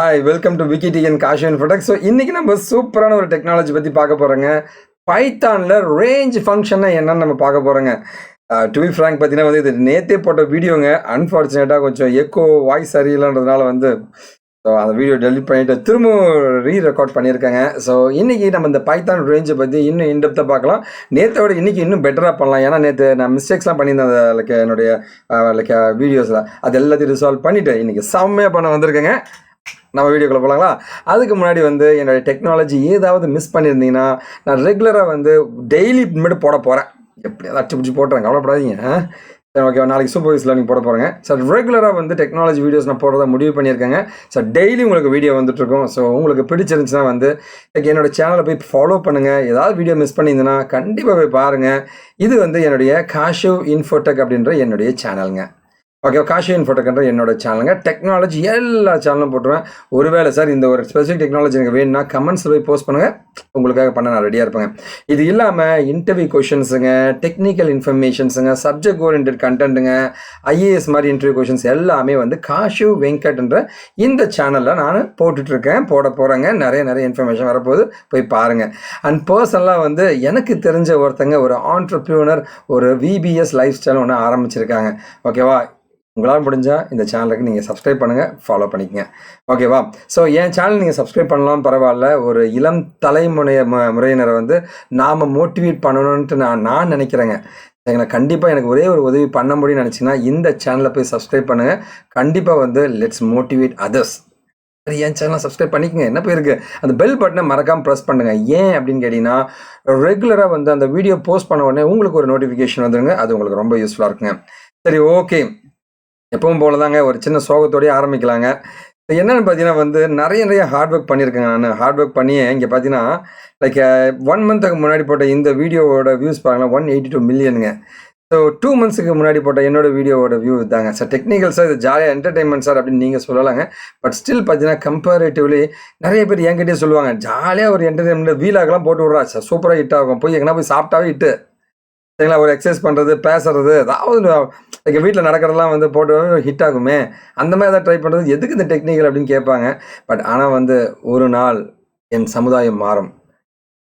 Hi welcome to விக்கிடி and caution product. So இன்றைக்கி நம்ம சூப்பரான ஒரு டெக்னாலஜி பற்றி பார்க்க போகிறோங்க. பைத்தானில் ரேஞ்ச் ஃபங்க்ஷன்னா என்னன்னு நம்ம பார்க்க போகிறோங்க. டு பி ஃப்ராங்க் பார்த்தீங்கன்னா வந்து இது நேற்றே போட்ட வீடியோங்க. அன்ஃபார்ச்சுனேட்டாக கொஞ்சம் எக்கோ வாய்ஸ் சரியில்லைன்றதுனால வந்து ஸோ அந்த வீடியோ டெலிட் பண்ணிவிட்டு திரும்ப ரெக்கார்ட் பண்ணியிருக்காங்க. ஸோ இன்றைக்கி நம்ம இந்த பைத்தான் ரேஞ்சை பற்றி இன்னும் இன்டெப்த்தாக பார்க்கலாம். நேற்றோட இன்றைக்கி இன்னும் பெட்டராக பண்ணலாம். ஏன்னா நேற்று நான் மிஸ்டேக்ஸ்லாம் பண்ணியிருந்தேன் லைக் என்னுடைய லைக் வீடியோஸில் அது எல்லாத்தையும் ரிசால்வ் பண்ணிவிட்டு இன்றைக்கி செம்மையாக பண்ண வந்திருக்கேங்க. நம்ம வீடியோக்குள்ளே போகலாங்களா? அதுக்கு முன்னாடி வந்து என்னுடைய டெக்னாலஜி ஏதாவது மிஸ் பண்ணியிருந்தீங்கன்னா நான் ரெகுலராக வந்து டெய்லி மட்டும் போட போகிறேன். எப்படியாவது அடிச்சு பிடிச்சி போட்டுறேன், கவலைப்படாதீங்க. சரி, ஓகே, நாளைக்கு சூப்பர்வைஸ் லேர்னிங் போட போகிறேங்க. சார் ரெகுலராக வந்து டெக்னாலஜி வீடியோஸ் நான் போடுறதா முடிவு பண்ணியிருக்கேங்க. சார் டெய்லி உங்களுக்கு வீடியோ வந்துட்டுருக்கோம். ஸோ உங்களுக்கு பிடிச்சிருந்துச்சுன்னா வந்து என்னோடய சேனலை போய் ஃபாலோ பண்ணுங்கள். ஏதாவது வீடியோ மிஸ் பண்ணியிருந்தேன்னா கண்டிப்பாக போய் பாருங்கள். இது வந்து என்னுடைய காஷு இன்ஃபோடெக் அப்படின்ற என்னுடைய சேனலுங்க. ஓகே, காஷி இன்ஃபோடெக்ன்ற என்னோட சேனலுங்க. டெக்னாலஜி எல்லா சேனலும் போட்டுருவேன். ஒருவேளை சார் இந்த ஒரு ஸ்பெசிஃபிக் டெக்னாலஜி எனக்கு வேணும்னா கமெண்ட்ஸில் போய் போஸ்ட் பண்ணுங்கள், உங்களுக்காக பண்ண நான் ரெடியாக இருப்பேங்க. இது இல்லாமல் இன்டர்வியூ கொஷின்ஸுங்க, டெக்னிக்கல் இன்ஃபர்மேஷன்ஸுங்க, சப்ஜெக்ட் ஓரியன்ட் கண்டென்ட்டுங்க, ஐஏஎஸ் மாதிரி இன்டர்வியூ கொஷின்ஸ் எல்லாமே வந்து காஷு வெங்கட்ன்ற இந்த சேனலில் நான் போட்டுட்ருக்கேன், போட போகிறேங்க. நிறைய இன்ஃபர்மேஷன் வரப்போது, போய் பாருங்கள். அண்ட் பர்சனலாக வந்து எனக்கு தெரிஞ்ச ஒருத்தங்க ஒரு ஆண்டர்ப்ரூனர் ஒரு விபிஎஸ் லைஃப் ஸ்டைல் ஒன்று ஆரம்பிச்சிருக்காங்க. ஓகேவா? உங்களால் முடிஞ்சால் இந்த சேனலுக்கு நீங்கள் சப்ஸ்கிரைப் பண்ணுங்கள், ஃபாலோ பண்ணிக்கங்க. ஓகேவா? ஸோ என் சேனல் நீங்கள் சப்ஸ்கிரைப் பண்ணலாம், பரவாயில்ல. ஒரு இளம் முறையினரை வந்து நாம் மோட்டிவேட் பண்ணணுன்ட்டு நான் நினைக்கிறேங்க. சரிங்களா? கண்டிப்பாக எனக்கு ஒரே ஒரு உதவி பண்ண முடியும்னு நினச்சிங்கன்னா இந்த சேனலை போய் சப்ஸ்கிரைப் பண்ணுங்கள். கண்டிப்பாக வந்து லெட்ஸ் மோட்டிவேட் அதர்ஸ். சரி, என் சேனலை சப்ஸ்கிரைப் பண்ணிக்கங்க. என்ன போயிருக்கு, அந்த பெல் பட்டனை மறக்காமல் ப்ரெஸ் பண்ணுங்கள். ஏன் அப்படின்னு கேட்டிங்கன்னா ரெகுலராக வந்து அந்த வீடியோ போஸ்ட் பண்ண உடனே உங்களுக்கு ஒரு நோட்டிஃபிகேஷன் வந்துடுங்க. அது உங்களுக்கு ரொம்ப யூஸ்ஃபுல்லாக இருக்குங்க. சரி, ஓகே, எப்பவும் போல தாங்க ஒரு சின்ன சோகத்தோடய ஆரம்பிக்கலாங்க. என்னென்னு பார்த்தீங்கன்னா வந்து நிறைய ஹார்ட் ஒர்க் பண்ணியிருக்கேங்க. நான் ஹார்ட் ஒர்க் பண்ணியே இங்கே பார்த்தீங்கன்னா லைக் 1 மந்த்துக்கு முன்னாடி போட்ட இந்த வீடியோவோட வியூஸ் பாருங்களேன், 182 மில்லியனுங்க. ஸோ 2 மந்த்ஸுக்கு முன்னாடி போட்ட என்னோட வீடியோவோட வியூ தாங்க. சார் டெக்னிக்கல் சார், இது ஜாலியாக என்டர்டைன்மெண்ட் சார் அப்படின்னு நீங்கள் சொல்லலாங்க. பட் ஸ்டில் பார்த்தீங்கன்னா கம்பேரிட்டிவ்லி நிறைய பேர் என்கிட்டயே சொல்லுவாங்க, ஜாலியாக ஒரு என்டர்டைன்மெண்ட் வீலாகலாம் போட்டு விட்றா சார், சூப்பராக ஹிட் ஆகும், போய் எங்கன்னா போய் சாப்பிட்டாவே ஹிட்டு. சரிங்களா? ஒரு எக்ஸசைஸ் பண்ணுறது, பேசுறது, ஏதாவது எங்கள் வீட்டில் நடக்கிறதெல்லாம் வந்து போட்டு ஹிட் ஆகுமே, அந்த மாதிரி ஏதாவது ட்ரை பண்ணுறது, எதுக்கு இந்த டெக்னிக்கல் அப்படின்னு கேட்பாங்க. பட் ஆனால் வந்து ஒரு நாள் என் சமுதாயம் மாறும்,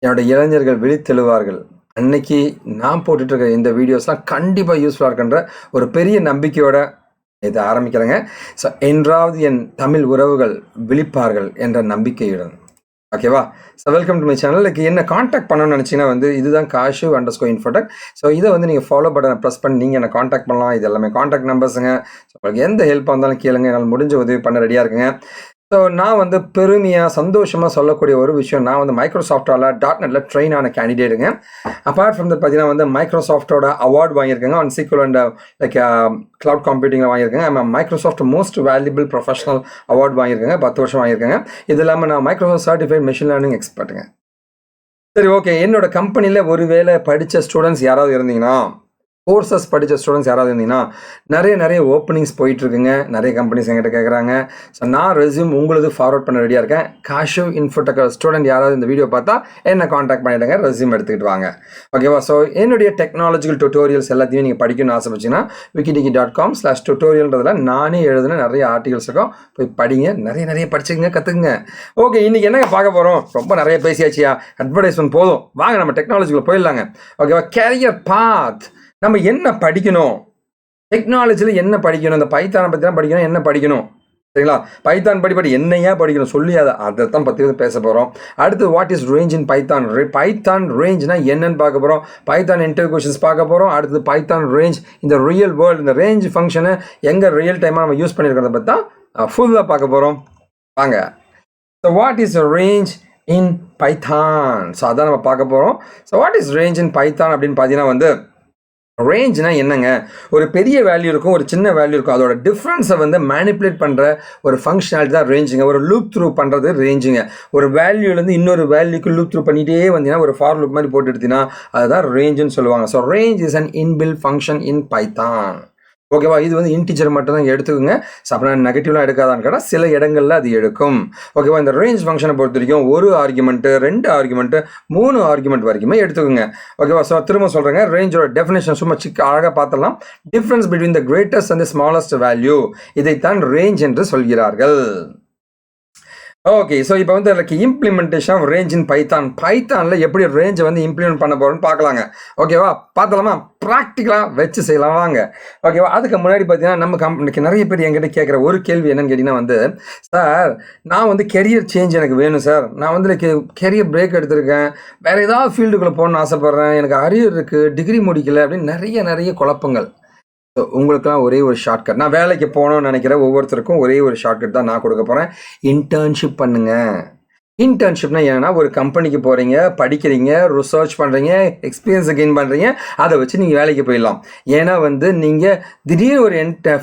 என்னோட இளைஞர்கள் விழித்தெழுவார்கள். அன்னைக்கு நான் போட்டுட்ருக்க இந்த வீடியோஸ்லாம் கண்டிப்பாக யூஸ்ஃபுல்லாக இருக்குன்ற ஒரு பெரிய நம்பிக்கையோட இதை ஆரம்பிக்கிறேங்க. ஸோ என்றாவது என் தமிழ் உறவுகள் விழிப்பார்கள் என்ற நம்பிக்கையுடன். ஓகேவா? So welcome to my channel. Like என்ன காண்டாக்ட் பண்ணணும்னு நினச்சிங்கன்னா வந்து இதுதான் காஷு_இன்ஃபோடெக். ஸோ இதை வந்து நீங்கள் ஃபாலோ பட்டனை ப்ரெஸ் பண்ணி நீங்கள் என்ன காண்டாக்ட் பண்ணலாம். இது எல்லாமே காண்டாக்ட் நம்பர்ஸுங்க. ஸோ உங்களுக்கு எந்த ஹெல்ப்பாக இருந்தாலும் கேளுங்க, என்னால் முடிஞ்ச உதவி பண்ண ரெடியாக இருக்குங்க. ஸோ நான் வந்து பெருமையாக சந்தோஷமாக சொல்லக்கூடிய ஒரு விஷயம், நான் வந்து மைக்ரோசாஃப்டால் .NETல ட்ரெயின் ஆன கேண்டிடேட்டுங்க. அப்பார்ட் ஃப்ரம் தட் பார்த்தீங்கன்னா வந்து மைக்ரோசாஃப்டோட அவார்டு வாங்கியிருக்கேங்க on SQL and like cloud கம்ப்யூட்டிங்கில் வாங்கியிருக்கேங்க. Microsoft most valuable professional award வாங்கியிருக்கேங்க, 10 வருஷம் வாங்கியிருக்கேங்க. இது இல்லாமல் நான் மைக்ரோசாஃப்ட் சர்டிஃபைட் மெஷின் லேர்னிங் எக்ஸ்பர்ட்டுங்க. சரி, ஓகே, என்னோட கம்பெனியில் ஒருவேளை படித்த ஸ்டூடெண்ட்ஸ் யாராவது இருந்தீங்கன்னா, கோர்சஸ் படித்த ஸ்டூடெண்ட்ஸ் யாராவது இருந்தீங்கன்னா நிறைய ஓப்பனிங்ஸ் போயிட்டுருக்குங்க. நிறைய கம்பெனிஸ் என்கிட்ட கேட்குறாங்க. ஸோ நான் ரெஸ்யூம் உங்களுக்கு ஃபார்வர்ட் பண்ண ரெடியாக இருக்கேன். காஷு இன்ஃபோடெக் ஸ்டூடெண்ட் யாராவது இந்த வீடியோ பார்த்தா என்ன காண்டாக்ட் பண்ணிவிடுங்க, ரெஸ்யூம் எடுத்துக்கிட்டு வாங்க. ஓகேவா? ஸோ என்னுடைய டெக்னாலஜிக்கல் டியூட்டோரியல்ஸ் எல்லாத்தையும் நீங்கள் படிக்கணும்னு ஆசைப்பட்டீங்கன்னா wikidiki.com/tutorialன்றதில் நானே எழுதுன நிறைய ஆர்டிகல்ஸ் இருக்கும், போய் படிங்க. நிறைய படிச்சுங்க, கற்றுக்குங்க. ஓகே, இன்றைக்கி என்னங்க பார்க்க போகிறோம்? ரொம்ப நிறைய பேசியாச்சியா, அட்வர்டைஸ்மெண்ட் போதும், வாங்க நம்ம டெக்னாலஜிக்குள்ளே போயிடலாங்க. ஓகேவா? கேரியர் பாத், நம்ம என்ன படிக்கணும், டெக்னாலஜியில் என்ன படிக்கணும், இந்த பைத்தானை பற்றி தான் படிக்கணும், என்ன படிக்கணும், சரிங்களா? பைத்தான் படி என்னையா படிக்கணும் சொல்லி அதை தான் பற்றி பேச போகிறோம். அடுத்து what is range in Python, Python ரேஞ்ச்னா என்னன்னு பார்க்க போகிறோம். பைத்தான் இன்டர்வியூ கொஷின்ஸ் பார்க்க போகிறோம். அடுத்து பைத்தான் ரேஞ்ச், இந்த ரியல் வேர்ல்டு, இந்த ரேஞ்ச் ஃபங்க்ஷனை எங்கே ரியல் டைமாக நம்ம யூஸ் பண்ணியிருக்கிறத பற்றி தான் ஃபுல்லாக பார்க்க போகிறோம். வாங்க. So what is range in Python, so அதான் நம்ம பார்க்க போகிறோம். So what is range in Python அப்படின்னு பார்த்தீங்கன்னா வந்து ரேஞ்ச்னா என்னங்க, ஒரு பெரிய வேல்யூ இருக்கும், ஒரு சின்ன வேல்யூ இருக்கும், அதோட டிஃப்ரென்ஸை வந்து மேனிப்புலேட் பண்ணுற ஒரு ஃபங்க்ஷனாலிட்டி தான் ரேஞ்சுங்க. ஒரு லூப் த்ரூ பண்ணுறது ரேஞ்சுங்க. ஒரு வேல்யூலேருந்து இன்னொரு வேல்யூக்கு லூப் த்ரூ பண்ணிகிட்டே வந்தீங்கன்னா ஒரு ஃபார் லூப் மாதிரி போட்டு எடுத்தீங்கன்னா அதுதான் ரேஞ்சுன்னு சொல்லுவாங்க. So range is an inbuilt function in Python. ஓகேவா? இது வந்து இன்டிஜர் மட்டும் தான் எடுத்துக்கோங்க. ஸோ அப்போ நான் நெகட்டிவ்லாம் எடுக்காதான்னு கேட்டால் சில இடங்களில் அது எடுக்கும். ஓகேவா? இந்த ரேஞ்ச் ஃபங்க்ஷனை பொறுத்த வரைக்கும் 1 ஆர்குமெண்ட்டு, 2 ஆர்குமெண்ட்டு, 3 ஆர்குமெண்ட் வரைக்குமே எடுத்துக்கோங்க. ஓகேவா? ஸோ திரும்ப சொல்கிறேங்க, ரேஞ்சோட டெஃபினேஷன் சும்மா அழகாக பார்த்தலாம். Difference between the greatest and the smallest value, இதைத்தான் ரேஞ்ச் என்று சொல்கிறார்கள். ஓகே. ஸோ இப்போ வந்து அதுக்கு இம்ப்ளிமெண்டேஷன் ஆஃப் ரேஞ்ச் இன் பைத்தானில் எப்படி ரேஞ்சை வந்து இம்ப்ளிமெண்ட் பண்ண போகிறோன்னு பார்க்கலாங்க. ஓகேவா? பார்த்தலாமா? ப்ராக்டிக்கலாக வச்சு செய்யலாம் வாங்க. ஓகேவா? அதுக்கு முன்னாடி பார்த்தீங்கன்னா நம்ம கம்பெனிக்கு நிறைய பேர் என்கிட்ட கேட்குற ஒரு கேள்வி என்னன்னு கேட்டிங்கன்னா வந்து, சார் நான் வந்து கெரியர் சேஞ்ச் எனக்கு வேணும் சார். நான் வந்து கெரியர் பிரேக் எடுத்திருக்கேன். வேறு ஏதாவது ஃபீல்டுக்குள்ளே போகணுன்னு ஆசைப்பட்றேன். எனக்கு அரியர் இருக்குது, டிகிரி முடிக்கல அப்படின்னு நிறைய குழப்பங்கள். ஸோ உங்களுக்குலாம் ஒரே ஒரு ஷார்ட்கட், நான் வேலைக்கு போகணும்னு நினைக்கிற ஒவ்வொருத்தருக்கும் ஒரே ஒரு ஷார்ட்கட் தான் நான் கொடுக்க போகிறேன். இன்டர்ன்ஷிப் பண்ணுங்கள். இன்டர்ன்ஷிப்னா என்னன்னா, ஒரு கம்பெனிக்கு போகிறீங்க, படிக்கிறீங்க, ரிசர்ச் பண்ணுறீங்க, எக்ஸ்பீரியன்ஸை கெயின் பண்ணுறீங்க, அதை வச்சு நீங்கள் வேலைக்கு போயிடலாம். ஏன்னா வந்து நீங்கள் திடீர்னு ஒரு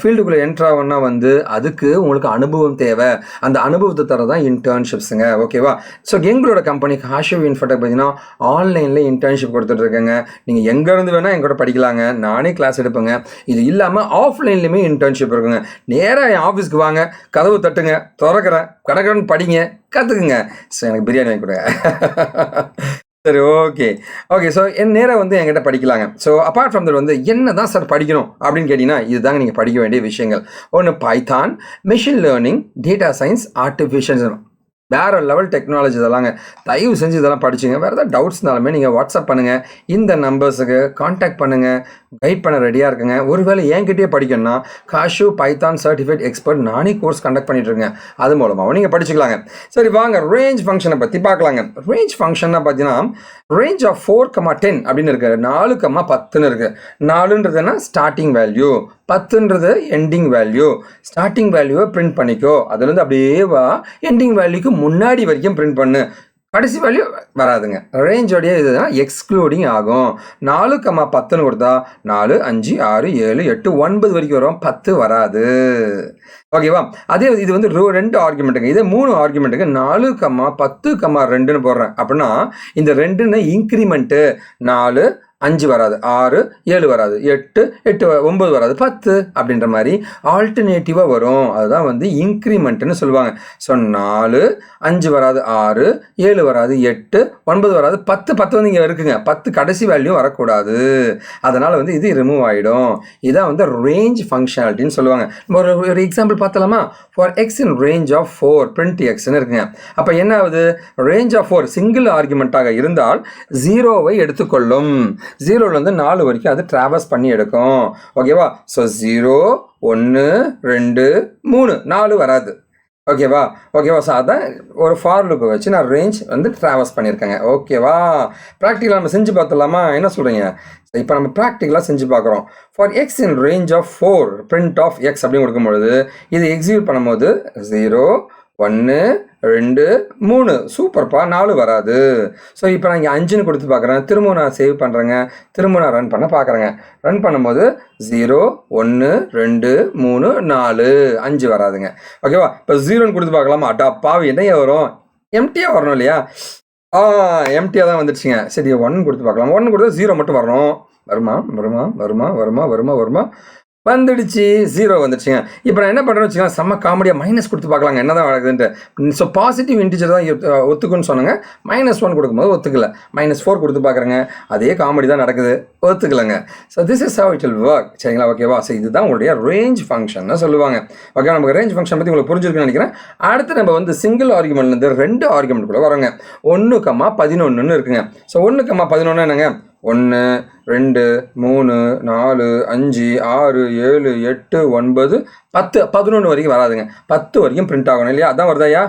ஃபீல்டுக்குள்ளே என்ட்ரு ஆகணும்னா வந்து அதுக்கு உங்களுக்கு அனுபவம் தேவை. அந்த அனுபவத்தை தர தான் இன்டர்ன்ஷிப்ஸுங்க. ஓகேவா? ஸோ எங்களோட கம்பெனி காஷிவ் இன்ஃபோடெக் பார்த்தீங்கன்னா ஆன்லைனில் இன்டர்ன்ஷிப் கொடுத்துட்ருக்கேங்க. நீங்கள் எங்கேருந்து வேணால் எங்கூட படிக்கலாங்க. நானே கிளாஸ் எடுப்பேங்க. இது இல்லாமல் ஆஃப்லைன்லேயுமே இன்டர்ன்ஷிப் இருக்குங்க. நேராக என் ஆஃபீஸ்க்கு வாங்க, கதவு தட்டுங்க, திறக்கிறேன், கடற்கடன் படிங்க, கற்றுக்குங்க. ஸோ எனக்கு பிரியாணி வாங்கி கொடுங்க. சரி, ஓகே. ஸோ நேராக வந்து என்கிட்ட படிக்கலாங்க. ஸோ அப்பார்ட் ஃப்ரம் தட் வந்து என்ன தான் சார் படிக்கணும் அப்படின்னு கேட்டிங்கன்னா, இதுதாங்க நீங்கள் படிக்க வேண்டிய விஷயங்கள். ஒன்று Python, machine learning, data science, artificial, வேறு லெவல் டெக்னாலஜி இதெல்லாங்க. தயவு செஞ்சு இதெல்லாம் படிச்சுங்க. வேறு ஏதாவது டவுட்ஸ்னாலுமே நீங்கள் வாட்ஸ்அப் பண்ணுங்கள். இந்த நம்பர்ஸுக்கு காண்டாக்ட் பண்ணுங்கள். கைட் பண்ண ரெடியாக இருக்குங்க. ஒருவேளை என்கிட்டயே படிக்கணும்னா காஷு பைத்தான் சர்டிஃபைட் எக்ஸ்பர்ட் நானே கோர்ஸ் கண்டக்ட் பண்ணிட்டுருக்கேன். அது மூலமாக நீங்கள் படிச்சுக்கலாங்க. சரி வாங்க ரேஞ்ச் ஃபங்க்ஷனை பற்றி பார்க்கலாங்க. ரேஞ்ச் ஃபங்க்ஷன்னா பார்த்தீங்கன்னா ரேஞ்ச் ஆஃப் 4,10 அப்படின்னு இருக்குது. 4,10 இருக்குது. 4ன்றதுன்னா ஸ்டார்டிங் வேல்யூ, 10ன்றது எண்டிங் வேல்யூ. ஸ்டார்டிங் வேல்யூவை பிரிண்ட் பண்ணிக்கோ, அதுலேருந்து அப்படியே வா எண்டிங் வேல்யூக்கு முன்னாடி வரைக்கும் பிரிண்ட் பண்ணு. கடைசி வேல்யூ வராதுங்க. ரேஞ்சோடைய இதுதான் எக்ஸ்க்ளூடிங் ஆகும். 4,10 கொடுத்தா 4, 5, 6, 7, 8, 9 வரைக்கும் வரும். 10 வராது. ஓகேவா? அதே இது வந்து 2 ஆர்குமெண்ட்டுங்க. இதே 3 ஆர்குமெண்ட்டுக்கு 4,10,2ன்னு போடுறேன் அப்படின்னா இந்த 2ன்னு இன்க்ரிமெண்ட்டு 4, 5 வராது, 6, 7 வராது, 8, 9 வராது, 10 அப்படின்ற மாதிரி ஆல்டர்னேட்டிவாக வரும். அதுதான் வந்து இன்க்ரிமெண்ட்டுன்னு சொல்லுவாங்க. ஸோ 4, 5 வராது, 6, 7 வராது, 8, 9 வராது, 10 வந்து இங்கே இருக்குங்க. 10 கடைசி வேல்யூ வரக்கூடாது. அதனால் வந்து இது ரிமூவ் ஆகிடும். இதான் வந்து ரேஞ்ச் ஃபங்க்ஷனாலிட்டின்னு சொல்லுவாங்க. ஒரு எக்ஸாம்பிள் பார்த்தலாமா? For x in range of 4 print எக்ஸ்ன்னு இருக்குங்க. அப்போ என்ன ஆகுது? ரேஞ்ச் ஆஃப் 4 சிங்கிள் ஆர்குமெண்ட்டாக இருந்தால் 0வை எடுத்துக்கொள்ளும். 0லேருந்து 4 வரைக்கும் அது ட்ராவர்ஸ் பண்ணி எடுக்கும். ஓகேவா? ஸோ 0, 1, 2, 3, 4 வராது. ஓகேவா? ஸோ அதான் ஒரு ஃபார் லூப்பை வச்சு நான் ரேஞ்ச் வந்து ட்ராவர்ஸ் பண்ணியிருக்கேங்க. ஓகேவா? ப்ராக்டிக்கலாக நம்ம செஞ்சு பார்த்துடலாமா? என்ன சொல்கிறீங்க? இப்போ நம்ம ப்ராக்டிக்கலாக செஞ்சு பார்க்குறோம். For x in range of 4 print of x அப்படின்னு கொடுக்கும்பொழுது இது எக்ஸிக்யூட் பண்ணும்போது 0, 1, 2, 3 சூப்பர்ப்பா, 4 வராது. ஸோ இப்போ நான் இங்கே 5ன்னு கொடுத்து பார்க்குறேன். திரும்ப நான் சேவ் பண்ணுறேங்க. திரும்ப நான் ரன் பண்ண பார்க்குறேங்க. ரன் பண்ணும்போது 0, 1, 2, 3, 4, 5 வராதுங்க. ஓகேவா? இப்போ 0ன்னு கொடுத்து பார்க்கலாமா? அட்டா பாவி, என்னையா வரும்? எம்டியாக வரணும் இல்லையா? எம்டியாக தான் வந்துடுச்சுங்க. சரி 1 கொடுத்து பார்க்கலாம். 1 கொடுத்தா 0 மட்டும் வரணும். வருமா வந்துடுச்சு. 0 வந்துடுச்சுங்க. இப்போ நான் என்ன பண்ணுறேன்னு வச்சுக்கோங்க, செம்ம காமெடியாக மைனஸ் கொடுத்து பார்க்கலாங்க என்ன தான் நடக்குதுன்ட்டு. ஸோ பாசிட்டிவ் இன்டிஜர் தான் ஒத்துக்குன்னு சொன்னாங்க. -1 கொடுக்கும்போது ஒத்துக்கல. -4 கொடுத்து பார்க்குறேங்க. அதே காமெடி தான் நடக்குது, ஒத்துக்கலைங்க. So this is how it will work. சரிங்களா? ஓகேவா? ஸோ இதுதான் உங்களுடைய ரேஞ்ச் ஃபங்க்ஷன் சொல்லுவாங்க. ஓகே, நமக்கு ரேஞ்ச் ஃபங்க்ஷன் பற்றி உங்களுக்கு புரிஞ்சிருக்குன்னு நினைக்கிறேன். அடுத்து நம்ம வந்து சிங்கிள் ஆர்குமெண்ட்லேருந்து 2 ஆர்குமெண்ட்டுக்குள்ளே வரோங்க. 1,11 இருக்குங்க. ஸோ 1,11 என்னங்க? 1, 2, 3, 4, 5, 6, 7, 8, 9, 10, 11 வரைக்கும் வராதுங்க. 10 வரைக்கும் பிரிண்ட் ஆகணும் இல்லையா? அதான் வருதாயா?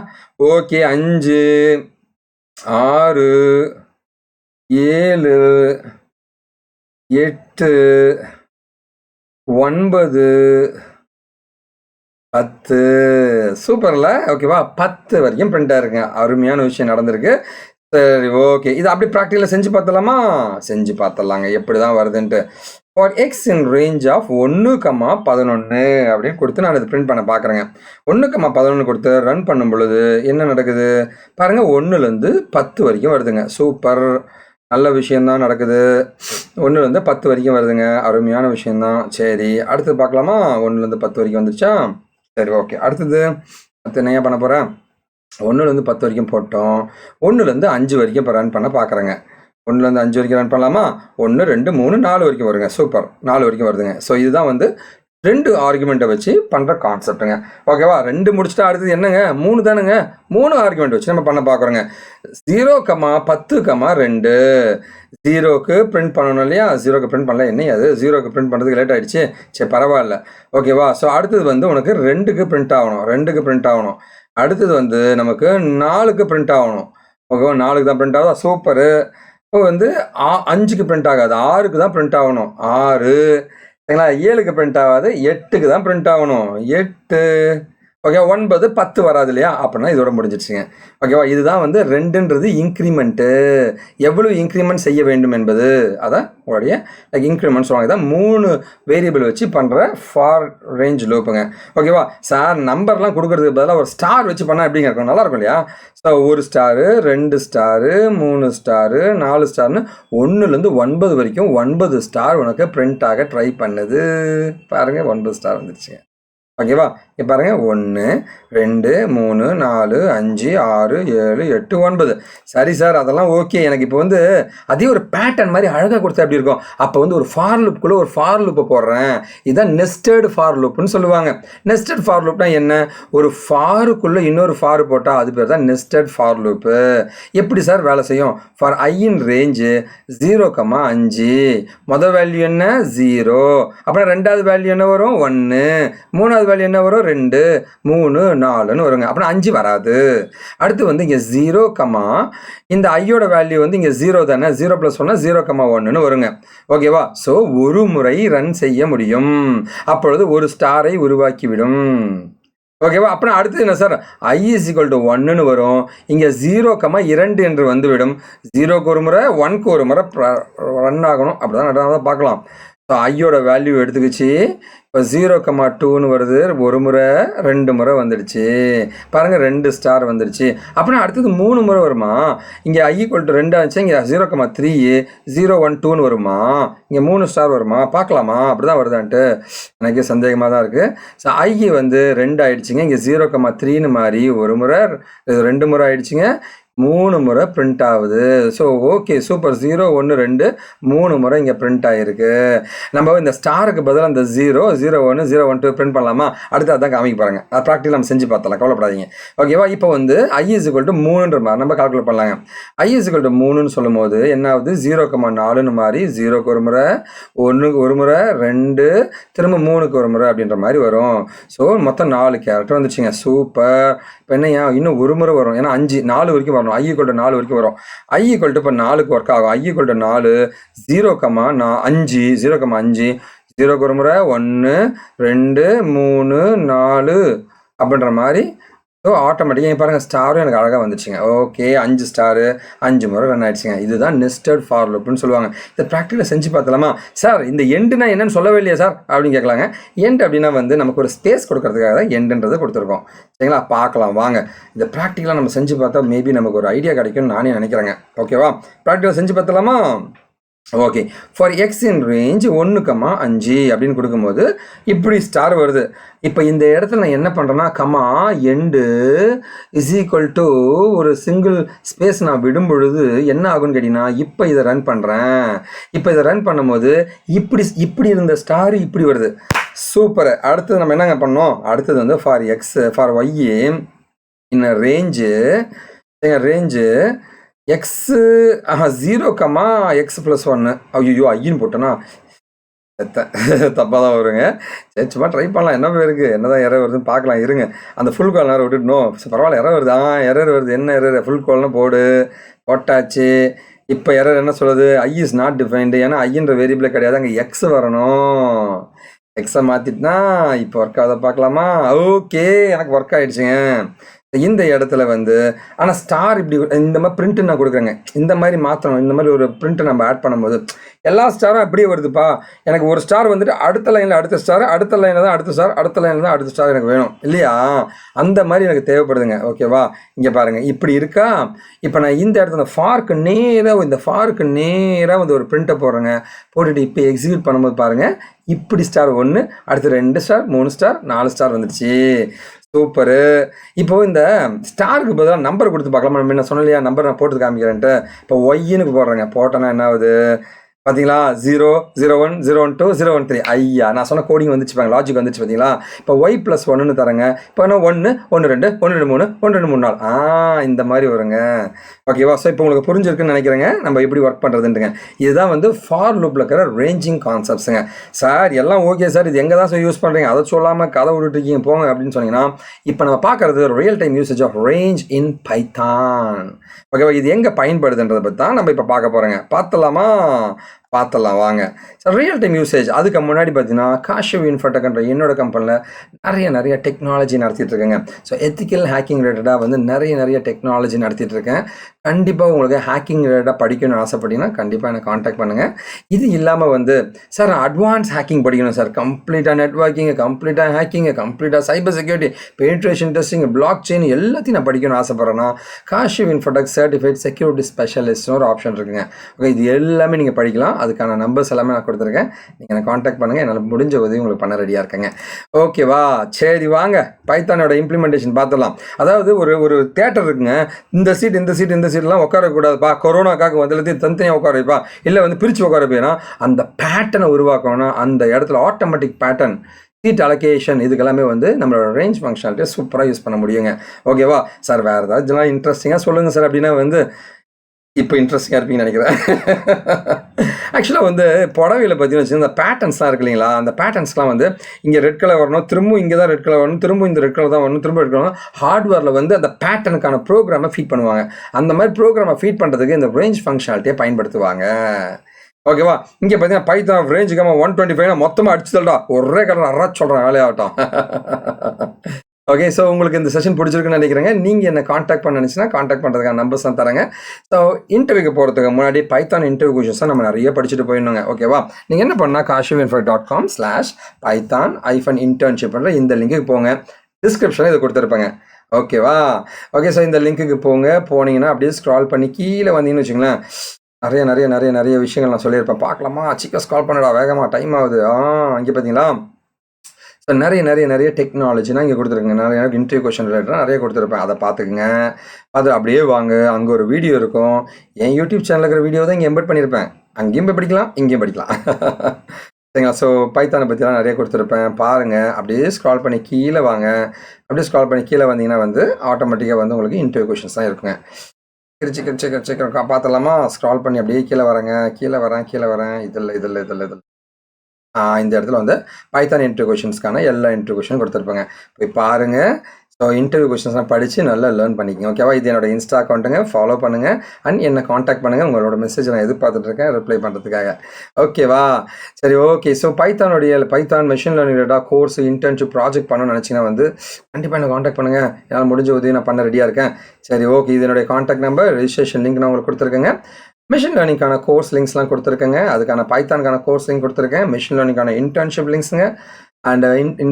ஓகே. 5, 6, 7, 8, 9, 10 சூப்பர்ல. ஓகேவா? 10 வரைக்கும் பிரிண்ட் ஆயிருக்குங்க. அருமையான விஷயம் நடந்திருக்கு. சரி, ஓகே. இது அப்படி ப்ராக்டிக்கலாக செஞ்சு பார்த்தலாமா? செஞ்சு பார்த்துடலாங்க எப்படி தான் வருதுன்ட்டு. For x in range of 1,11 அப்படின்னு கொடுத்து நான் இது பிரிண்ட் பண்ண பார்க்குறேங்க. 1,11 கொடுத்து ரன் பண்ணும் பொழுது என்ன நடக்குது பாருங்கள். 1லேருந்து 10 வரைக்கும் வருதுங்க. சூப்பர், நல்ல விஷயந்தான் நடக்குது. 1லேருந்து 10 வரைக்கும் வருதுங்க. அருமையான விஷயந்தான். சரி, அடுத்து பார்க்கலாமா? 1லேருந்து 10 வரைக்கும் வந்துருச்சா? சரி, ஓகே. அடுத்து என்ன பண்ண போகிறேன்? 1லேருந்து 10 வரைக்கும் போட்டோம். 1லேருந்து 5 வரைக்கும் இப்போ ரன் பண்ண பார்க்குறேங்க. 1லேருந்து 5 வரைக்கும் ரன் பண்ணலாமா? 1, 2, 3, 4 வரைக்கும் வருங்க. சூப்பர், 4 வரைக்கும் வருதுங்க. ஸோ இதுதான் வந்து 2 ஆர்குமெண்ட்டை வச்சு பண்ணுற கான்செப்ட்டுங்க. ஓகேவா? 2 முடிச்சுட்டா அடுத்தது என்னங்க? 3 தானுங்க. 3 ஆர்குமெண்ட் வச்சு நம்ம பண்ண பார்க்குறோங்க. 0, 10, 2. 0க்கு பிரிண்ட் பண்ணணும் இல்லையா? 0க்கு பிரிண்ட் பண்ணல. என்ன அது? 0க்கு பிரிண்ட் பண்ணுறதுக்கு லேட் ஆகிடுச்சு. சரி பரவாயில்ல. ஓகேவா? ஸோ அடுத்தது வந்து உனக்கு 2க்கு பிரிண்ட் ஆகணும். 2க்கு பிரிண்ட் ஆகணும். அடுத்தது வந்து நமக்கு 4க்கு பிரிண்ட் ஆகணும். ஓகேவா? 4க்கு தான் பிரிண்ட் ஆகுதா? சூப்பரு. இப்போ வந்து 5க்கு பிரிண்ட் ஆகாது. 6க்கு தான் பிரிண்ட் ஆகணும். 6 சரிங்களா? 7க்கு பிரிண்ட் ஆகாது. 8க்கு தான் பிரிண்ட் ஆகணும். 8 ஓகே 9 10 வராது இல்லையா? அப்படின்னா இதோட முடிஞ்சிடுச்சுங்க. ஓகேவா? இதுதான் வந்து 2ன்றது இன்க்ரிமெண்ட்டு. எவ்வளவு இன்க்ரிமெண்ட் செய்ய வேண்டும் என்பது அதான் உங்களுடைய இன்க்ரிமெண்ட் சொல்லுவாங்க. இதான் 3 வேரியபிள் வச்சு பண்ணுற ஃபார் ரேஞ்ச் லூப்புங்க. ஓகேவா? சார் நம்பர்லாம் கொடுக்கறதுக்கு பதிலாக ஒரு ஸ்டார் வச்சு பண்ணால் எப்படிங்க இருக்கும்? நல்லா இருக்கும் இல்லையா? ஸோ 1 ஸ்டாரு 2 ஸ்டாரு 3 ஸ்டாரு 4 ஸ்டார்னு 1லேருந்து 9 வரைக்கும் 9 ஸ்டார் உனக்கு பிரிண்ட் ஆக ட்ரை பண்ணுது. பாருங்கள் 9 ஸ்டார் வந்துருச்சுங்க. ஓகேவா? இப்போ பாருங்க 1 2 3 4 5 6 7 8 9. சரி சார் அதெல்லாம் ஓகே. எனக்கு இப்போ வந்து அதே ஒரு பேட்டர்ன் மாதிரி அழகாக கொடுத்தா எப்படி இருக்கும்? அப்போ வந்து ஒரு ஃபார் லுப்புக்குள்ளே ஒரு ஃபார் லுப்பை போடுறேன். இதுதான் நெஸ்டட் ஃபார் லுப்புன்னு சொல்லுவாங்க. நெஸ்டட் ஃபார் லுப்னா என்ன? ஒரு ஃபாருக்குள்ளே இன்னொரு ஃபார் போட்டால் அது பேர் தான் நெஸ்டட் ஃபார் லுப்பு. எப்படி சார் வேலை செய்யும்? ஃபார் ஐயின் ரேஞ்சு 0, 5 மொதல் வேல்யூ என்ன? 0. அப்புறம் ரெண்டாவது வேல்யூ என்ன வரும்? 1. மூணாவது வேல்யூ என்ன வரும்? 2 3 4ன்னு வருங்க. அப்புறம் 5 வராது. அடுத்து வந்து இங்கே 0, இந்த ஐயோட வேல்யூ வந்து இங்கே 0 தானே. 0 + 1 0, 1ன்னு வருங்க. ஓகேவா? ஸோ ஒரு முறை ரன் செய்ய முடியும். அப்பொழுது ஒரு ஸ்டாரை உருவாக்கிவிடும். ஓகேவா? அப்புறம் அடுத்தது என்ன சார்? I = 1ன்னு வரும். இங்கே 0, 2 என்று வந்துவிடும். 0க்கு ஒரு முறை 1க்கு ஒரு முறை ரன் ஆகணும். அப்படி தான் பார்க்கலாம். ஸோ ஐயோட வேல்யூ எடுத்துக்கிச்சு. இப்போ 0, 2ன்னு வருது. ஒரு முறை 2 முறை வந்துடுச்சு. பாருங்கள் 2 ஸ்டார் வந்துடுச்சு. அப்புறம் அடுத்தது 3 முறை வருமா? இங்கே I = 2 ஆச்சு. இங்கே 0, 3 0 1 2ன்னு வருமா? இங்கே 3 ஸ்டார் வருமா? பார்க்கலாமா? அப்படி தான் வருதான்ட்டு எனக்கு சந்தேகமாக தான் இருக்குது. ஸோ I வந்து 2 ஆயிடுச்சுங்க. இங்கே 0, 3ன்னு மாறி ஒரு முறை 2 முறை ஆயிடுச்சுங்க. 3 முறை பிரிண்ட் ஆகுது. So okay super. 0 1 2 3 முறை இங்கே பிரிண்ட் ஆகிருக்கு. நம்ம இந்த ஸ்டாருக்கு பதிலாக இந்த 0 0 1 0 1 2 பிரிண்ட் பண்ணலாமா? அடுத்து அதான் காமிக்க பாருங்க. அது ப்ராக்டிக்கல் நம்ம செஞ்சு பார்த்தலாம், கவலைப்படாதீங்க. ஓகேவா? இப்போ வந்து I = 3ன்ற மாதிரி நம்ம கால்குலேட் பண்ணலாங்க. I = 3ன்னு சொல்லும் போது என்ன ஆகுது? 0, 4ன்னு மாறி 0க்கு ஒரு முறை 1க்கு ஒரு முறை 2 திரும்ப 3க்கு ஒரு முறை அப்படின்ற மாதிரி வரும். ஸோ மொத்தம் 4 கேரக்டர் வந்துச்சுங்க. சூப்பர். இப்போ என்னையா இன்னும் ஒரு முறை வரும். ஏன்னா 5 4 வரைக்கும் வரும். I = 4 வரைக்கும் வரும். I = இப்போ 4க்கு ஒர்க் ஆகும். I = 4 0, 5 0, 5 0க்கு ஒரு முறை 1 2 3 4 அப்படின்ற மாதிரி. ஸோ ஆட்டோமேட்டிக்காக பாருங்கள் ஸ்டாரும் எனக்கு அழகாக வந்துச்சுங்க. ஓகே 5 ஸ்டாரு 5 முறை ரன் ஆகிடுச்சுங்க. இதுதான் நெஸ்டட் ஃபார் லுப்னு சொல்லுவாங்க. இதை ப்ராக்டிக்கலாக செஞ்சு பார்த்தலாமா? சார் இந்த எண்டுனா என்னன்னு சொல்லவே இல்லையா சார் அப்படின்னு கேட்கலாங்க. எண்ட் அப்படின்னா வந்து நமக்கு ஒரு ஸ்பேஸ் கொடுக்கறதுக்காக தான் எண்டுன்றதை கொடுத்துருக்கோம். சரிங்களா? பார்க்கலாம் வாங்க. இந்த ப்ராக்டிக்கலாக நம்ம செஞ்சு பார்த்தா மேபி நமக்கு ஒரு ஐடியா கிடைக்கும்னு நானே நினைக்கிறேங்க. ஓகேவா? ப்ராக்டிக்கலாக செஞ்சு பார்த்தலாமா? Okay. For x in range 1, 5 அப்படின்னு கொடுக்கும்போது இப்படி ஸ்டார் வருது. இப்போ இந்த இடத்துல நான் என்ன பண்ணுறேன்னா எண்டு = ஒரு சிங்கிள் ஸ்பேஸ் நான் விடும் பொழுது என்ன ஆகும்னு கேட்டிங்கன்னா இப்போ இதை ரன் பண்ணுறேன். இப்போ இதை ரன் பண்ணும்போது இப்படி இருந்த ஸ்டார் இப்படி வருது. சூப்பர். அடுத்தது நம்ம என்னங்க பண்ணோம்? அடுத்தது வந்து for y in range x 0, x + 1. ஐயோ ஐன்னு போட்டோன்னா தப்பாக தான் வருங்க. சரி சும்மா ட்ரை பண்ணலாம். என்ன பேருக்கு என்னதான் எரர் வருதுன்னு பார்க்கலாம். இருங்க. அந்த ஃபுல் கால் நேரம் விட்டுட்டணும். பரவாயில்ல எரர் வருது. எரர் வருது. என்ன எரர்? ஃபுல் கால்னு போட்டாச்சு. இப்போ எரர் என்ன சொல்லுது? I is not defined. ஏன்னா ஐன்ற வேரியபிளே கிடையாது. அங்கே எக்ஸ் வரணும். எக்ஸை மாற்றிட்டுனா இப்போ ஒர்க் ஆகுத பார்க்கலாமா? ஓகே எனக்கு ஒர்க் ஆகிடுச்சுங்க. இந்த இடத்துல வந்து ஆனால் ஸ்டார் இப்படி இந்த மாதிரி பிரிண்ட்டு நான் கொடுக்குறேங்க. இந்த மாதிரி மாற்றணும். இந்த மாதிரி ஒரு பிரிண்ட்டை நம்ம ஆட் பண்ணும்போது எல்லா ஸ்டாரும் அப்படியே வருதுப்பா. எனக்கு ஒரு ஸ்டார் வந்துட்டு அடுத்த லைனில் அடுத்த ஸ்டார், அடுத்த லைனில் தான் அடுத்த ஸ்டார், அடுத்த லைனில் தான் அடுத்த ஸ்டார் எனக்கு வேணும் இல்லையா? அந்த மாதிரி எனக்கு தேவைப்படுதுங்க. ஓகேவா? இங்கே பாருங்கள் இப்படி இருக்கா. இப்போ நான் இந்த இடத்துல ஃபாருக்கு நேராக வந்து ஒரு பிரிண்ட்டை போடுறேங்க. போட்டுட்டு இப்போ எக்ஸிக்யூட் பண்ணும்போது பாருங்கள் இப்படி ஸ்டார் 1 அடுத்து 2 ஸ்டார் 3 ஸ்டார் 4 ஸ்டார் வந்துடுச்சு. சூப்பரு. இப்போ இந்த ஸ்டாருக்கு பதிலாக நம்பர் கொடுத்து பார்க்கலாமா? நம்ம என்ன சொன்னலையா நம்பர் நான் போட்டு காமிக்கிறேன்ட்டு. இப்போ ஒய்ன்னு போடுறேங்க. போட்டோன்னா என்ன ஆகுது? பார்த்தீங்களா 0 0 1 0 1 2 0 1 3 ஐயா நான் சொன்ன கோடிங் வந்துச்சு பாருங்க, லாஜிக் வந்துச்சு பார்த்தீங்களா. இப்போ ஒய் ப்ளஸ் 1ன்னு தரங்க. இப்போ என்ன 1 1 2 1 2 3 1 2 3 4 இந்த மாதிரி வருங்க. ஓகேவா. ஸோ இப்போ உங்களுக்கு புரிஞ்சிருக்குன்னு நினைக்கிறேங்க நம்ம எப்படி ஒர்க் பண்ணுறதுன்ட்டுங்க. இதுதான் வந்து ஃபார் லூப்பில் இருக்கிற ரேஞ்சிங் கான்செப்ட்ஸுங்க. சார் எல்லாம் ஓகே சார், இது எங்கே தான் சார் யூஸ் பண்ணுறீங்க, அதை சொல்லாமல் கதை விட்டுருக்கீங்க போங்க அப்படின்னு சொன்னீங்கன்னா, இப்போ நம்ம பார்க்குறது real time usage of range in Python. ஓகேவா. இது எங்கே பயன்படுதுன்றதை பற்றி தான் நம்ம இப்போ பார்க்க போகிறோங்க. பார்த்தலாம் வாங்க. So real time usage. அதுக்கு முன்னாடி பார்த்தீங்கன்னா காஷிவ் இன்ஃபோடெக்ன்ற என்னோட கம்பெனியில் நிறைய டெக்னாலஜி நடத்திட்டு இருக்கேங்க. ஸோ எத்திக்கல் ஹேக்கிங் ரிலேட்டடாக வந்து நிறைய டெக்னாலஜி நடத்திட்டு இருக்கேன். கண்டிப்பாக உங்களுக்கு ஹேக்கிங் ரிலேட்டடாக படிக்கணும்னு ஆசைப்பட்டீங்கன்னா கண்டிப்பாக என்னை காண்டாக்ட் பண்ணுங்கள். இது இல்லாமல் வந்து சார் அட்வான்ஸ் ஹேக்கிங் படிக்கணும் சார், கம்ப்ளீட்டாக நெட்வொர்க்கிங், கம்ப்ளீட்டாக ஹேக்கிங், கம்ப்ளீட்டாக cyber security, penetration testing, blockchain எல்லாத்தையும் நான் படிக்கணும்னு ஆசைப்பட்றேன்னா காஷிவ் இன்ஃபோடெக் சர்டிஃபைட் செக்யூரிட்டி ஸ்பெஷலிஸ்ட்னு ஒரு ஆப்ஷன் இருக்குங்க. ஓகே, இது எல்லாமே நீங்கள் படிக்கலாம். அதுக்கான நம்பர்ஸ் எல்லாமே நான் கொடுத்துருக்கேன். நீங்கள் என்னை காண்டாக்ட் பண்ணுங்கள். என்னால் முடிஞ்ச உதவி உங்களுக்கு பண்ண ரெடியாக இருக்கேங்க. ஓகேவா. சரி வாங்க பைத்தானோட இம்ப்ளிமெண்டேஷன் பார்த்துடலாம். அதாவது ஒரு தேட்டர் இருக்குங்க. இந்த சீட்லாம் உட்காரக்கூடாதுப்பா, கொரோனாக்காக வந்து தனித்தனியாக உட்கார வைப்பா, இல்லை வந்து பிரித்து உட்கார வைப்பா. அந்த பேட்டர்னை உருவாக்கணும்னா அந்த இடத்துல ஆட்டோமேட்டிக் பேட்டர்ன், சீட் அலோகேஷன், இதுக்கெல்லாமே வந்து நம்மளோட ரேஞ்ச் ஃபங்க்ஷனாலிட்டியை சூப்பராக யூஸ் பண்ண முடியுங்க. ஓகேவா. சார் வேறு ஏதாவது இதெல்லாம் இன்ட்ரெஸ்டிங்காக சொல்லுங்கள் சார் அப்படின்னா வந்து இப்போ இன்ட்ரெஸ்டிங்காக இருப்பீங்கன்னு நினைக்கிறேன். ஆக்சுவலாக வந்து புடவையில் பார்த்தீங்கன்னு வச்சுக்கோங்க, இந்த பேட்டர்ன்ஸ்லாம் இருக்கு இல்லைங்களா, அந்த பேட்டர்ன்ஸ்லாம் வந்து இங்கே ரெட் கலர் வரணும், திரும்ப இங்கே தான் ரெட் கலர் வரணும், திரும்ப இந்த ரெட் கலர் தான் வரணும், திரும்ப ரெட் கலர் வரணும். ஹார்ட்வேரில் வந்து அந்த பேட்டர்னுக்கான ப்ரோக்ராமை ஃபீட் பண்ணுவாங்க. அந்த மாதிரி ப்ரோக்ராமை ஃபீட் பண்ணுறதுக்கு இந்த ரேஞ்ச் ஃபங்க்ஷனாலிட்டியை பயன்படுத்துவாங்க. ஓகேவா. இங்கே பார்த்தீங்கன்னா பைத்தான் ரேஞ்சுக்காம 125 மொத்தமாக அடிச்சுதல்டா, ஒரே கலர் அறா சொல்கிறேன் வேலையாகட்டும். ஓகே. ஸோ உங்களுக்கு இந்த செஷன் பிடிச்சிருக்குன்னு நினைக்கிறேங்க. நீங்கள் என்ன காண்டாக்ட் பண்ண நினச்சின்னா காண்டாக்ட் பண்ணுறதுக்கான நம்பர்ஸ் தான் தரேங்க. ஸோ இன்டர்வியூக்கு போகிறதுக்கு முன்னாடி பைத்தான் இன்டர்வியூ கொஷின்ஸாக நம்ம நிறைய படிச்சுட்டு போயிடணுங்க. ஓகேவா. நீங்கள் என்ன பண்ணால் kashivinfo.com/python-internship இந்த லிங்க்குக்கு போங்க. டிஸ்கிரிப்ஷனில் இதை கொடுத்துருப்பேங்க. ஓகேவா. ஓகே. ஸோ இந்த லிங்க்குக்கு போனீங்கன்னா அப்படியே ஸ்க்ரால் பண்ணி கீழே வந்தீங்கன்னு வச்சுங்களேன், நிறைய விஷயங்கள் நான் சொல்லியிருப்பேன். பார்க்கலாமா, சீக்கிரம் ஸ்க்ரால் பண்ணடா, வேகமாக டைம் ஆகுது. இங்கே பார்த்தீங்களா. ஸோ நிறைய டெக்னாலஜினா இங்கே கொடுத்துருக்குங்க. நிறைய இன்டர்வியூ கொஷின் ரிலேட்டடாக நிறைய கொடுத்துருப்பேன். அதை பார்த்துக்குங்க. அது அப்படியே வாங்க. அங்கே ஒரு வீடியோ இருக்கும். என் யூடியூப் சேனலில் இருக்கிற வீடியோ தான் இங்கே எம்பெட் பண்ணியிருப்பேன். அங்கேயும் போய் படிக்கலாம், இங்கேயும் படிக்கலாம். சரிங்களா. ஸோ பைத்தானை பற்றிலாம் நிறைய கொடுத்துருப்பேன். பாருங்கள். அப்படியே ஸ்க்ரால் பண்ணி கீழே வாங்க. அப்படியே ஸ்க்ரால் பண்ணி கீழே வந்தீங்கன்னா வந்து ஆட்டோமேட்டிக்காக வந்து உங்களுக்கு இன்டர்வியூ கொஷின்ஸ் தான் இருக்குங்க. சீக்கிரம் பார்த்துடலாமா. ஸ்க்ரால் பண்ணி அப்படியே கீழே வரேன். இதில் இந்த இடத்துல வந்து பைத்தான் இன்டர்வியூ கொஷின்ஸ்க்கான எல்லா இன்டர்வியூ கொஷினும் கொடுத்துருப்பாங்க. போய் பாருங்கள். ஸோ இன்டர்வியூ கொஷின்ஸ்லாம் படித்து நல்லா லேர்ன் பண்ணிக்கோங்க. ஓகேவா. இது என்னோட இன்ஸ்டா அக்கௌண்ட்டுங்க, ஃபாலோ பண்ணுங்கள். அண்ட் என்னை காண்டாக்ட் பண்ணுங்கள். உங்களோட மெசேஜ் நான் எதிர்பார்த்துட்ருக்கேன் ரிப்ளை பண்ணுறதுக்காக. ஓகேவா. சரி okay. So Python machine learning ரிலேட்டடாக கோர்ஸ், இன்டர்ன்ஷிப், ப்ராஜெக்ட் பண்ணணும்னு நினச்சிங்கன்னா வந்து கண்டிப்பாக என்னை காண்டாக்ட் பண்ணுங்கள். என்னால் முடிஞ்ச உதவி நான் பண்ண ரெடியாக இருக்கேன். சரி ஓகே. இது என்னுடைய காண்டாக்ட் நம்பர், ரெஜிஸ்ட்ரேஷன் லிங்க் நான் உங்களுக்கு கொடுத்துருக்கேங்க. மிஷின் லேர்னிங்கான கோர்ஸ் லிங்க்ஸ்லாம் கொடுத்துருக்கேங்க. அதுக்கான பைத்தானுக்கான கோர்ஸ் லிங்க் கொடுத்துருக்கேன். மிஷின் லேர்னிங்கான இன்டர்ன்ஷிப் லிங்க்ஸுங்க அண்ட்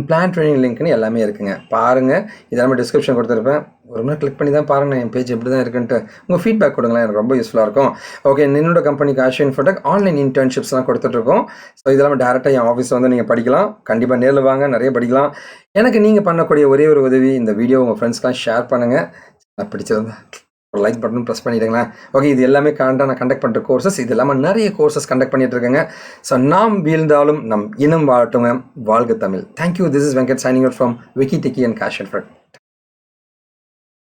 பிளான் ட்ரைனிங் லிங்க்னு எல்லாமே இருக்குங்க. பாருங்கள். இதெல்லாமே டிஸ்கிரிப்ஷன் கொடுத்துருப்பேன். ஒரு முறை கிளிக் பண்ணி தான் பாருங்கள் என் பேஜ் எப்படி தான் இருக்குன்ட்டு. உங்கள் ஃபீட்பேக் கொடுங்களேன், எனக்கு ரொம்ப யூஸ்ஃபுல்லாக இருக்கும். ஓகே. என்னோட கம்பெனி காஷிவ் இன்ஃபோடெக் ஆன்லைன் இன்டர்ன்ஷிப்ஸ்லாம் கொடுத்துட்ருக்கோம். ஸோ இதெல்லாம் டேரெக்டாக என் ஆஃபீஸ் வந்து நீங்கள் படிக்கலாம். கண்டிப்பாக நேரில் வாங்க, நிறைய படிக்கலாம். எனக்கு நீங்கள் பண்ணக்கூடிய ஒரே ஒரு உதவி, இந்த வீடியோ உங்கள் ஃப்ரெண்ட்ஸ்க்கெலாம் ஷேர் பண்ணுங்கள். நான் பிடிச்சிருந்தேன் ஒரு லைக் பட்டன் ப்ரெஸ் பண்ணிவிடுங்களேன். ஓகே. இது எல்லாமே நான் கண்டக்ட் பண்ணுற கோர்சஸ். இது இல்லாமல் நிறைய கோர்சஸ் கண்டக்ட் பண்ணிட்டு இருக்கேங்க. ஸோ நாம் வீழ்ந்தாலும் நம் இனம் வாழட்டுங்க. வாழ்க Tamil. Thank you. This is Venkat signing out from Vicky techie and Kash Infotech.